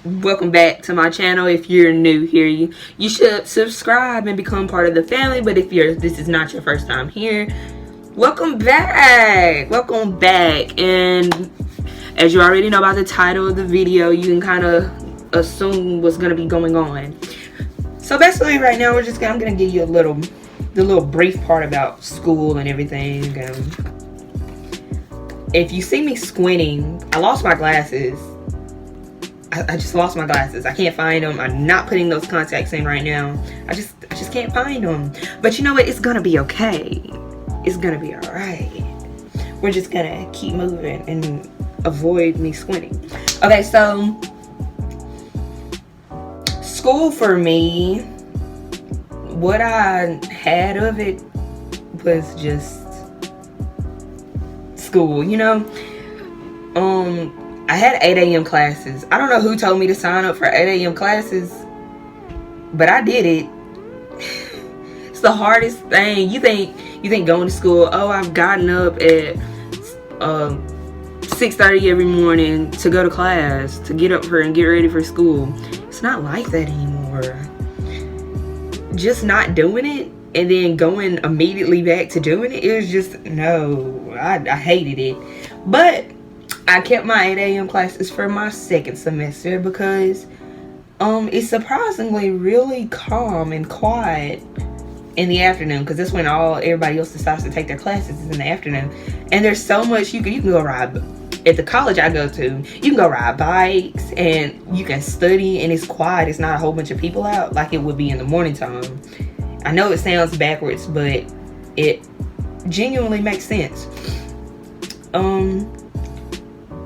Welcome back to my channel. If you're new here, you should subscribe and become part of the family. But if this is not your first time here, welcome back. And as you already know by the title of the video, you can kind of assume what's going to be going on. So basically right now I'm going to give you the little brief part about school and everything. If you see me squinting, I lost my glasses. I just lost my glasses. I can't find them. I'm not putting those contacts in right now. I just can't find them. But you know what? It's gonna be okay. It's gonna be alright. We're just gonna keep moving and avoid me squinting. Okay, so school for me, what I had of it was just school, you know? I had 8 a.m. classes. I don't know who told me to sign up for 8 a.m. classes, but I did it. It's the hardest thing. You think going to school, oh, I've gotten up at 6:30 every morning to go to class, to get up for and get ready for school. It's not like that anymore. Just not doing it and then going immediately back to doing it, it was just, no, I hated it. But I kept my 8 a.m. classes for my second semester because it's surprisingly really calm and quiet in the afternoon, because that's when everybody else decides to take their classes, is in the afternoon. And there's so much you can go ride. At the college I go to, you can go ride bikes and you can study, and it's quiet. It's not a whole bunch of people out like it would be in the morning time. I know it sounds backwards, but it genuinely makes sense.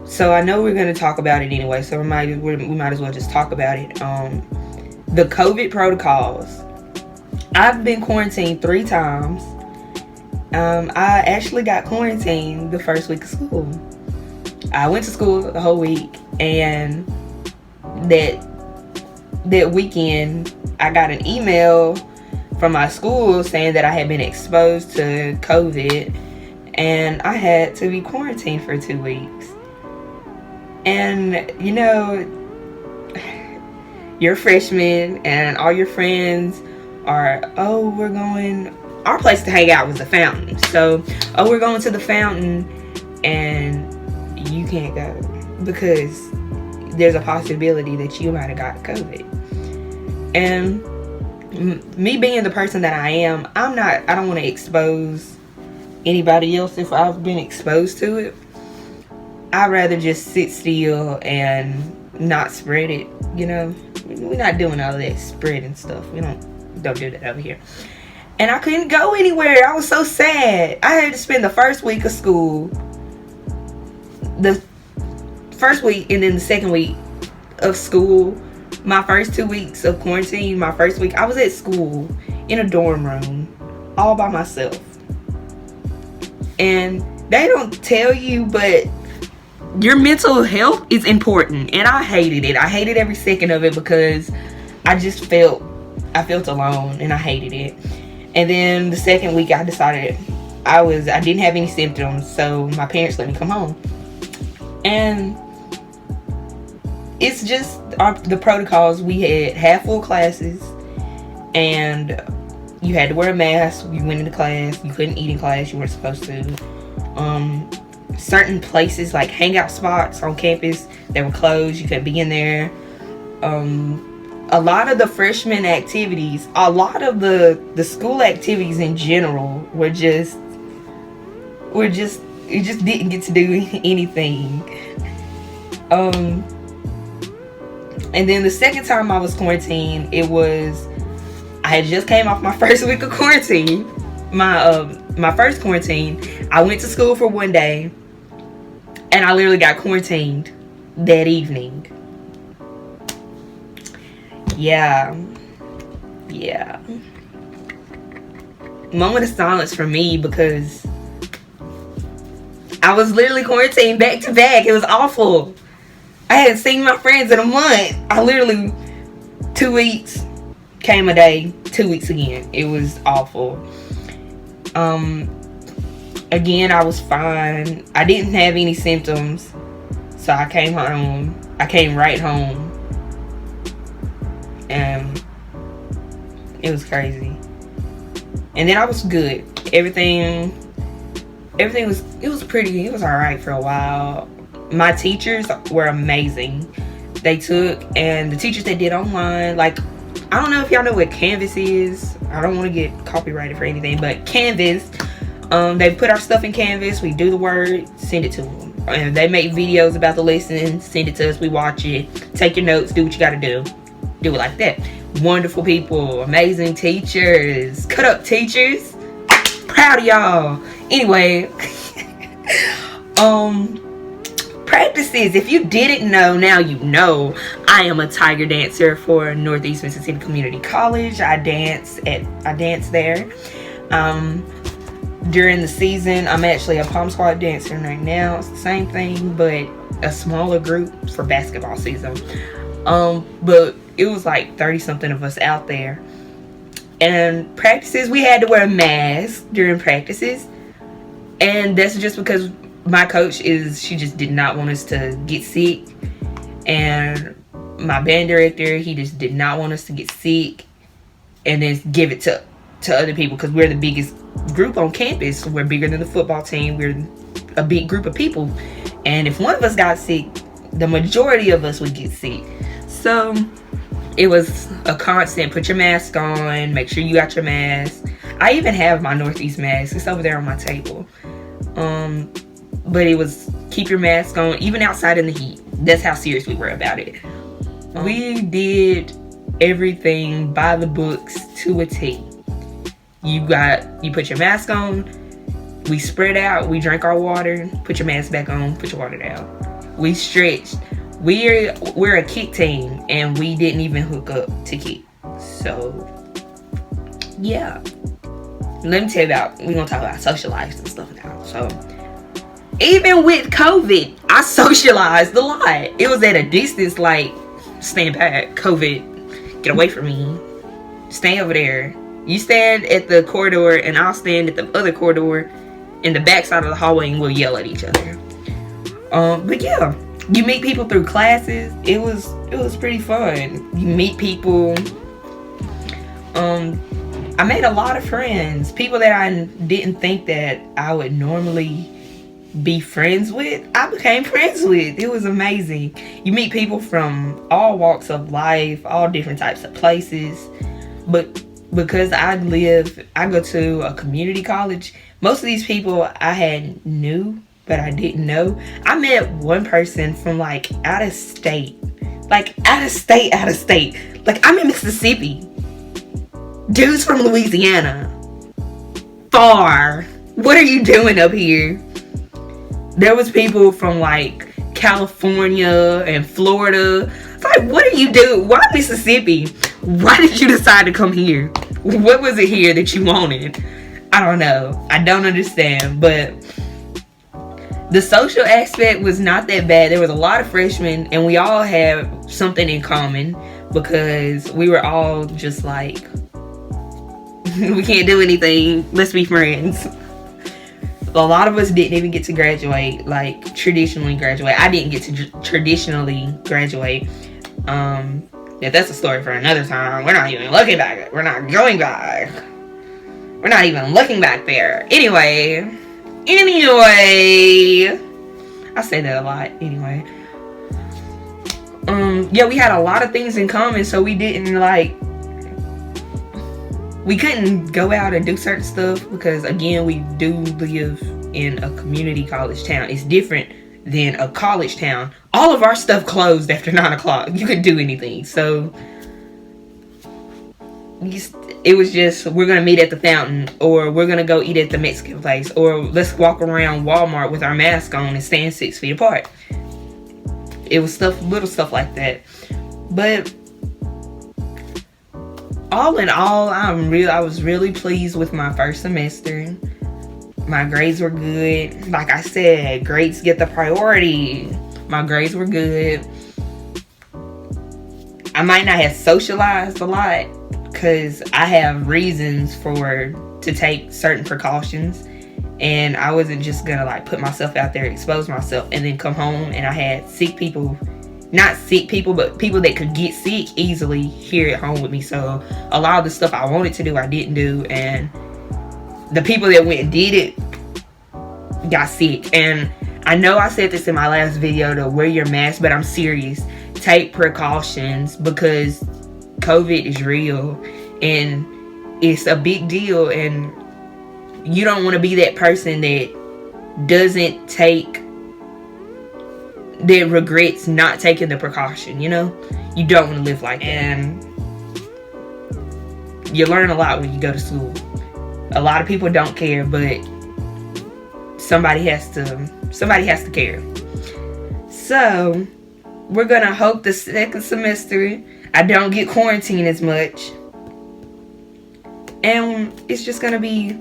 So I know we're going to talk about it anyway, so we might as well just talk about it. The COVID protocols. I've been quarantined 3 times. I actually got quarantined the first week of school. I went to school the whole week, and that weekend I got an email from my school saying that I had been exposed to COVID and I had to be quarantined for 2 weeks. And you know, you're a freshman and all your friends are, oh, our place to hang out was the fountain. So, oh, we're going to the fountain, and you can't go because there's a possibility that you might have got COVID. And me being the person that I am, I don't want to expose anybody else if I've been exposed to it. I'd rather just sit still and not spread it, you know. We're not doing all that spreading stuff. We don't do that over here. And I couldn't go anywhere. I was so sad. I had to spend the first week of school, the first week, and then the second week of school, my first 2 weeks of quarantine, my first week, I was at school in a dorm room all by myself. And they don't tell you, but your mental health is important, and I hated it. I hated every second of it because I felt alone, and I hated it. And then the second week I decided I didn't have any symptoms, so my parents let me come home. And it's just the protocols. We had half full classes, and you had to wear a mask. You went into class. You couldn't eat in class. You weren't supposed to. Certain places like hangout spots on campus, they were closed. You couldn't be in there. A lot of the freshman activities, a lot of the school activities in general you just didn't get to do anything. And then the second time I was quarantined, I had just came off my first week of quarantine. My first quarantine, I went to school for 1 day, and I literally got quarantined that evening. Yeah. Moment of silence for me, because I was literally quarantined back to back. It was awful. I hadn't seen my friends in a month. I literally, 2 weeks came a day, 2 weeks again. It was awful. Again, I was fine. I didn't have any symptoms. So I came home. I came right home and it was crazy. And then I was good. Everything was, it was alright for a while. My teachers were amazing. They took, and the teachers that did online, like, I don't know if y'all know what Canvas is. I don't want to get copyrighted for anything, but Canvas, they put our stuff in Canvas, we do the word, send it to them. And they make videos about the lesson, send it to us, we watch it, take your notes, do what you gotta do. Do it like that. Wonderful people, amazing teachers. Cut up, teachers. Proud of y'all. Anyway, practices. If you didn't know, now you know. I am a tiger dancer for Northeast Mississippi Community College. I dance there. During the season, I'm actually a Pom Squad dancer right now. It's the same thing, but a smaller group for basketball season. But it was like 30 something of us out there. And practices, we had to wear a mask during practices. And that's just because my coach she just did not want us to get sick. And my band director, he just did not want us to get sick and then give it to other people, because we're the biggest group on campus. We're bigger than the football team. We're a big group of people. And if one of us got sick, the majority of us would get sick. So it was a constant, put your mask on, make sure you got your mask. I even have my Northeast mask. It's over there on my table. But it was keep your mask on, even outside in the heat. That's how serious we were about it. We did everything by the books to a T. You put your mask on, we spread out, we drank our water, put your mask back on, put your water down. We stretched. We're a kick team, and we didn't even hook up to kick. So yeah, let me tell you we're gonna talk about social lives and stuff now. So even with COVID, I socialized a lot. It was at a distance, like, stand back, COVID, get away from me, stay over there. You stand at the corridor and I'll stand at the other corridor in the back side of the hallway, and we'll yell at each other. But yeah, you meet people through classes. It was pretty fun. You meet people. I made a lot of friends. People that I didn't think that I would normally be friends with, I became friends with. It was amazing. You meet people from all walks of life, all different types of places. But because I go to a community college, most of these people I knew, but I didn't know. I met one person from like out of state. Like out of state. Like I'm in Mississippi. Dude's from Louisiana. Far. What are you doing up here? There was people from like California and Florida. It's like, what are you doing? Why Mississippi? Why did you decide to come here? What was it here that you wanted? I don't know. I don't understand. But the social aspect was not that bad. There was a lot of freshmen, and we all had something in common, because we were all just like, we can't do anything. Let's be friends. A lot of us didn't even get to graduate, like traditionally graduate. I didn't get to traditionally graduate. Yeah, that's a story for another time. We're not even looking back. We're not going back. We're not even looking back there. Anyway, I say that a lot. Anyway, yeah, we had a lot of things in common, so we couldn't go out and do certain stuff, because again, we do live in a community college town. It's different than a college town. All of our stuff closed after 9 o'clock. You couldn't do anything. So it was just, we're going to meet at the fountain, or we're going to go eat at the Mexican place, or let's walk around Walmart with our mask on and stand 6 feet apart. It was little stuff like that. But all in all, I was really pleased with my first semester. My grades were good. Like I said, grades get the priority. My grades were good. I might not have socialized a lot, because I have reasons to take certain precautions, and I wasn't just gonna like put myself out there, expose myself, and then come home and I had sick people not sick people, but people that could get sick easily here at home with me. So a lot of the stuff I wanted to do, I didn't do. And the people that went and did it got sick. And I know I said this in my last video to wear your mask, but I'm serious. Take precautions, because COVID is real and it's a big deal. And you don't want to be that person that doesn't take, that regrets not taking the precaution, you know? You don't want to live like that. And you learn a lot when you go to school. A lot of people don't care, but somebody has to care. So we're gonna hope the second semester I don't get quarantined as much, and it's just gonna be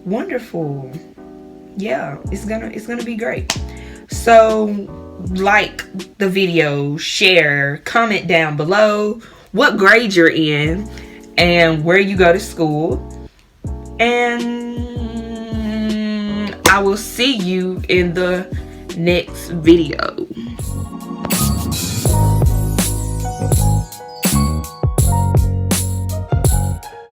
wonderful. Yeah, it's gonna be great. So like the video, share, comment down below what grade you're in and where you go to school, and I will see you in the next video.